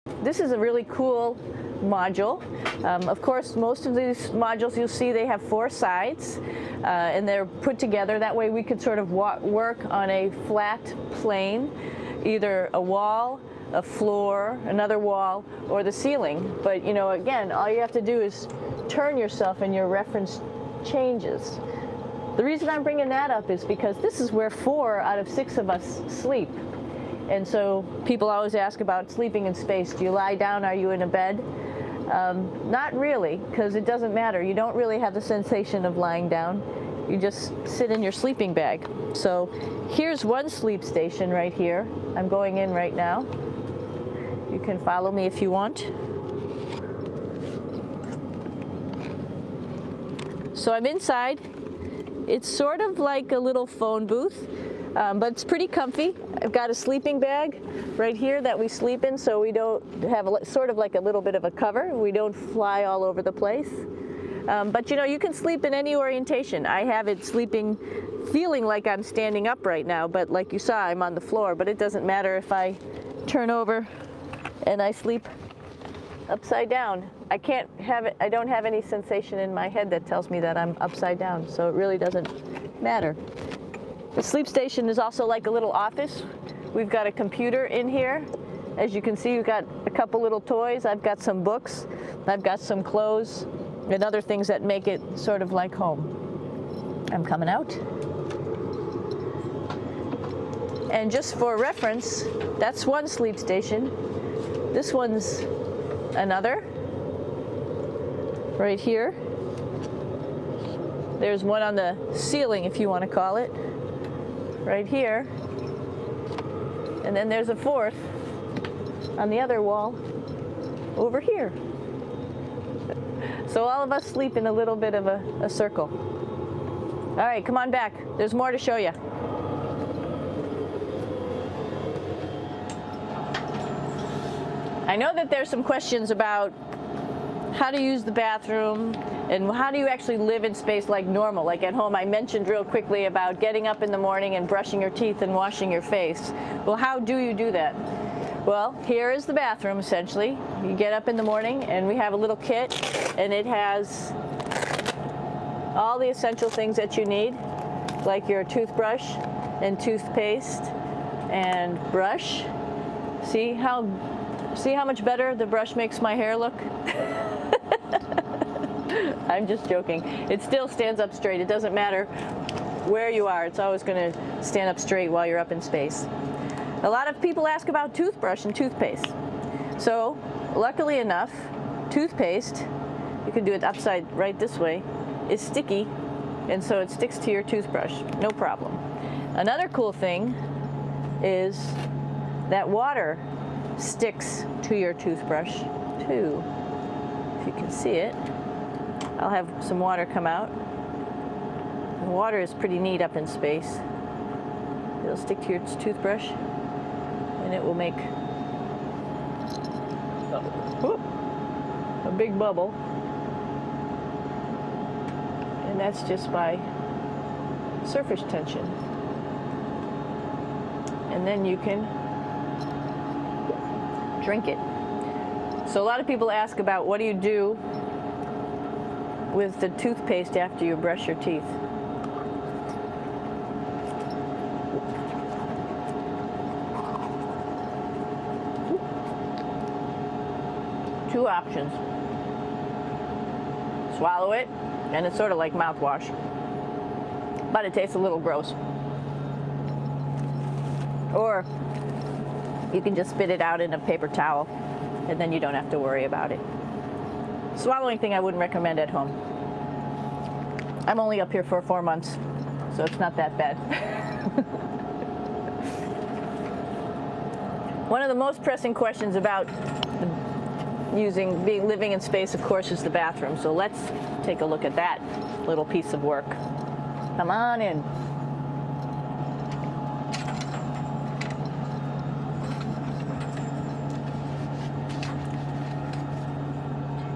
This is a really cool module. Of course, most of these modules you'll see they have 4 sides, and they're put together. That way we could sort of work on a flat plane, either a wall, a floor, another wall, or the ceiling. But you know, again, all you have to do is turn yourself and your reference changes. The reason I'm bringing that up is because this is where 4 out of 6 of us sleep. And so people always ask about sleeping in space. Do you lie down? Are you in a bed? Not really, because it doesn't matter. You don't really have the sensation of lying down. You just sit in your sleeping bag. So here's one sleep station right here. I'm going in right now. You can follow me if you want. So I'm inside. It's sort of like a little phone booth, but it's pretty comfy. I've got a sleeping bag right here that we sleep in, so we don't have sort of like a little bit of a cover. We don't fly all over the place. But you know, you can sleep in any orientation. I have it sleeping, feeling like I'm standing up right now, but like you saw, I'm on the floor. But it doesn't matter if I turn over and I sleep upside down. I can't have it, I don't have any sensation in my head that tells me that I'm upside down, so it really doesn't matter. The sleep station is also like a little office. We've got a computer in here. As you can see, we've got a couple little toys. I've got some books. I've got some clothes and other things that make it sort of like home. I'm coming out. And just for reference, that's one sleep station. This one's another, right here. There's one on the ceiling, if you want to call it, right here. And then there's a 4th on the other wall over here. So all of us sleep in a little bit of a circle. All right, come on back. There's more to show you. I know that there's some questions about how to use the bathroom and how do you actually live in space like normal, like at home. I mentioned real quickly about getting up in the morning and brushing your teeth and washing your face. Well, how do you do that? Well, here is the bathroom, essentially. You get up in the morning and we have a little kit, and it has all the essential things that you need, like your toothbrush and toothpaste and brush. See how much better the brush makes my hair look? I'm just joking. It still stands up straight. It doesn't matter where you are. It's always going to stand up straight while you're up in space. A lot of people ask about toothbrush and toothpaste. So, luckily enough, toothpaste, you can do it upside right this way, is sticky, and so it sticks to your toothbrush. No problem. Another cool thing is that water sticks to your toothbrush too. If you can see it, I'll have some water come out. The water is pretty neat up in space. It'll stick to your toothbrush and it will make a big bubble, and that's just by surface tension. And then you can drink it. So a lot of people ask about what do you do with the toothpaste after you brush your teeth. Two options. Swallow it, and it's sort of like mouthwash, but it tastes a little gross. Or you can just spit it out in a paper towel, and then you don't have to worry about it. Swallowing thing I wouldn't recommend at home. I'm only up here for 4 months, so it's not that bad. One of the most pressing questions about living in space, of course, is the bathroom. So let's take a look at that little piece of work. Come on in.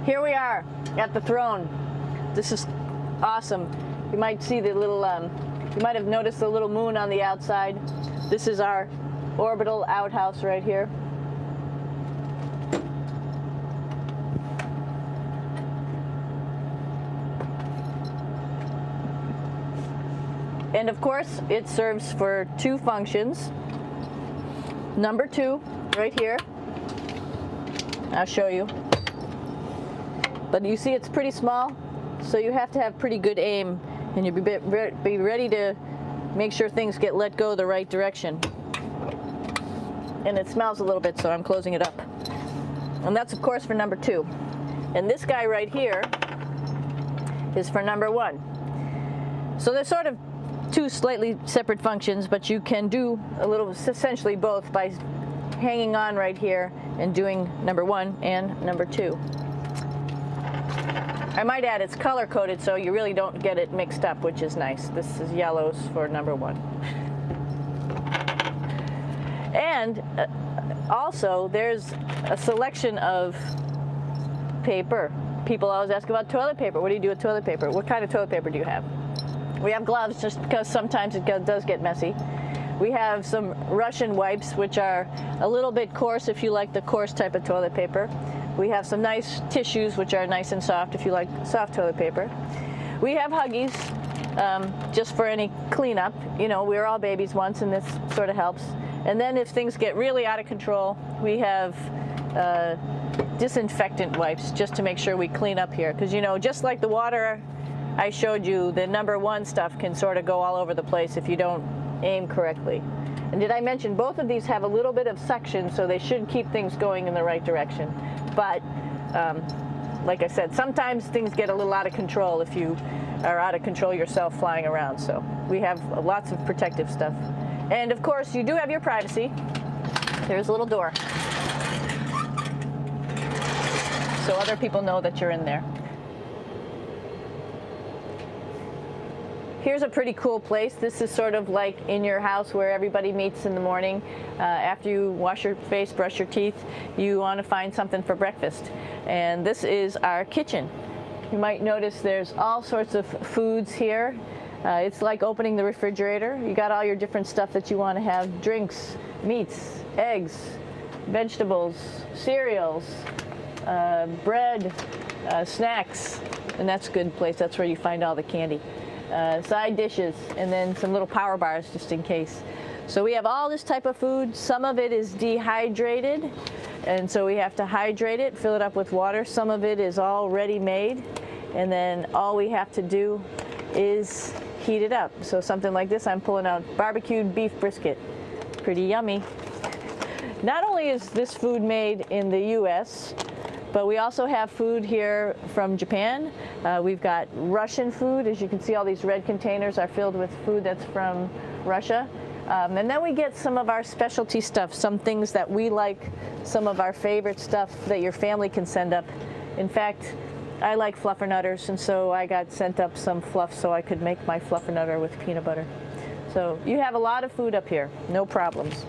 Here we are at the throne. This is awesome. You might see the little, you might have noticed the little moon on the outside. This is our orbital outhouse right here. And of course, it serves for 2 functions. Number 2, right here. I'll show you. But you see it's pretty small, so you have to have pretty good aim, and you'll be ready to make sure things get let go the right direction. And it smells a little bit, so I'm closing it up. And that's of course for number 2. And this guy right here is for number 1. So there's sort of 2 slightly separate functions, but you can do a little, essentially both, by hanging on right here and doing number 1 and number 2. I might add it's color coded, so you really don't get it mixed up, which is nice. This is yellows for number 1. And also there's a selection of paper. People always ask about toilet paper. What do you do with toilet paper? What kind of toilet paper do you have? We have gloves, just because sometimes it does get messy. We have some Russian wipes, which are a little bit coarse if you like the coarse type of toilet paper. We have some nice tissues, which are nice and soft if you like soft toilet paper. We have Huggies, just for any cleanup. You know, we were all babies once, and this sort of helps. And then if things get really out of control, we have disinfectant wipes, just to make sure we clean up here. Because, you know, just like the water I showed you, the number 1 stuff can sort of go all over the place if you don't aim correctly. And did I mention both of these have a little bit of suction, so they should keep things going in the right direction. But like I said, sometimes things get a little out of control if you are out of control yourself flying around. So we have lots of protective stuff. And of course, you do have your privacy. There's a little door, so other people know that you're in there. Here's a pretty cool place. This is sort of like in your house where everybody meets in the morning. After you wash your face, brush your teeth, you want to find something for breakfast. And this is our kitchen. You might notice there's all sorts of foods here. It's like opening the refrigerator. You got all your different stuff that you want to have: drinks, meats, eggs, vegetables, cereals, bread, snacks. And that's a good place. That's where you find all the candy. Side dishes, and then some little power bars just in case. So we have all this type of food. Some of it is dehydrated, and so we have to hydrate it, fill it up with water. Some of it is already made, and then all we have to do is heat it up. So something like this, I'm pulling out barbecued beef brisket. Pretty yummy. Not only is this food made in the US, but we also have food here from Japan. We've got Russian food. As you can see, all these red containers are filled with food that's from Russia. And then we get some of our specialty stuff, some things that we like, some of our favorite stuff that your family can send up. In fact, I like fluffernutters, and so I got sent up some fluff so I could make my fluffernutter with peanut butter. So you have a lot of food up here, no problems.